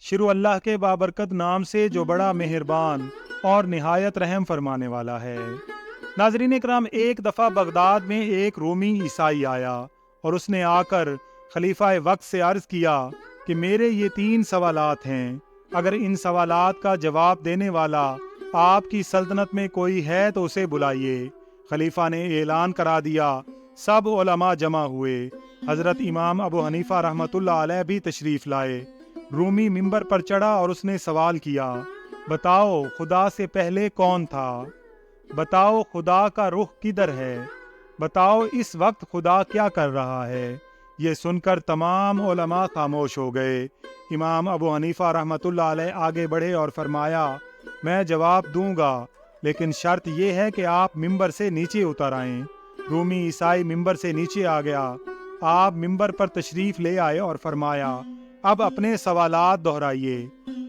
شروع اللہ کے بابرکت نام سے جو بڑا مہربان اور نہایت رحم فرمانے والا ہے۔ ناظرین اکرام، ایک دفعہ بغداد میں ایک رومی عیسائی آیا اور اس نے آ کر خلیفہ وقت سے عرض کیا کہ میرے یہ 3 سوالات ہیں، اگر ان سوالات کا جواب دینے والا آپ کی سلطنت میں کوئی ہے تو اسے بلائیے۔ خلیفہ نے اعلان کرا دیا، سب علماء جمع ہوئے۔ حضرت امام ابو حنیفہ رحمۃ اللہ علیہ بھی تشریف لائے۔ رومی ممبر پر چڑھا اور اس نے سوال کیا، بتاؤ خدا سے پہلے کون تھا؟ بتاؤ خدا کا رخ کدھر ہے؟ بتاؤ اس وقت خدا کیا کر رہا ہے؟ یہ سن کر تمام علماء خاموش ہو گئے۔ امام ابو حنیفہ رحمۃ اللہ علیہ آگے بڑھے اور فرمایا، میں جواب دوں گا، لیکن شرط یہ ہے کہ آپ ممبر سے نیچے اتر آئیں۔ رومی عیسائی ممبر سے نیچے آ گیا۔ آپ ممبر پر تشریف لے آئے اور فرمایا، اب اپنے سوالات دہرائیے۔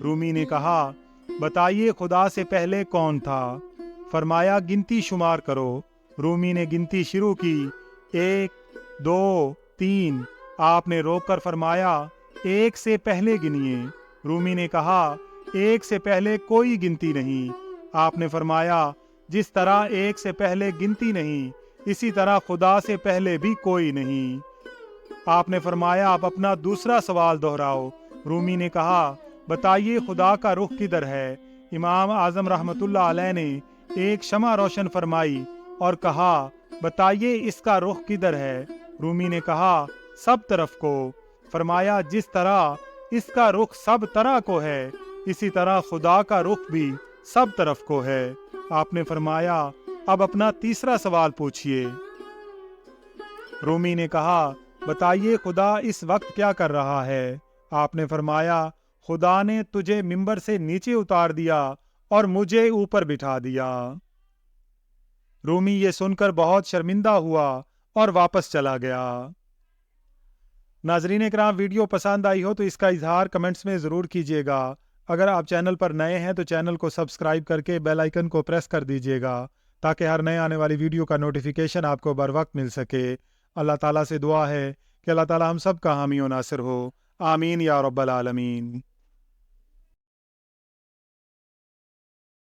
رومی نے کہا، بتائیے خدا سے پہلے کون تھا؟ فرمایا، گنتی شمار کرو۔ رومی نے گنتی شروع کی، 1 2 3۔ آپ نے روک کر فرمایا، 1 سے پہلے گنیے۔ رومی نے کہا، 1 سے پہلے کوئی گنتی نہیں۔ آپ نے فرمایا، جس طرح 1 سے پہلے گنتی نہیں، اسی طرح خدا سے پہلے بھی کوئی نہیں۔ آپ نے فرمایا، آپ اپنا دوسرا سوال دہراؤ۔ رومی نے کہا، بتائیے خدا کا رخ کدھر ہے؟ امام اعظم رحمۃ اللہ علیہ نے ایک شمع روشن فرمائی اور کہا، بتائیے اس کا رخ کدھر ہے؟ رومی نے کہا، سب طرف کو۔ فرمایا، جس طرح اس کا رخ سب طرح کو ہے، اسی طرح خدا کا رخ بھی سب طرف کو ہے۔ آپ نے فرمایا، اب اپنا تیسرا سوال پوچھئے۔ رومی نے کہا، بتائیے خدا اس وقت کیا کر رہا ہے؟ آپ نے فرمایا، خدا نے تجھے ممبر سے نیچے اتار دیا اور مجھے اوپر بٹھا دیا۔ رومی یہ سن کر بہت شرمندہ ہوا اور واپس چلا گیا۔ ناظرین اکرام، ویڈیو پسند آئی ہو تو اس کا اظہار کمنٹس میں ضرور کیجیے گا۔ اگر آپ چینل پر نئے ہیں تو چینل کو سبسکرائب کر کے بیل آئیکن کو پریس کر دیجیے گا تاکہ ہر نئے آنے والی ویڈیو کا نوٹیفیکیشن آپ کو بر وقت مل سکے۔ اللہ تعالیٰ سے دعا ہے کہ اللہ تعالیٰ ہم سب کا حامی و ناصر ہو۔ آمین یا رب العالمین۔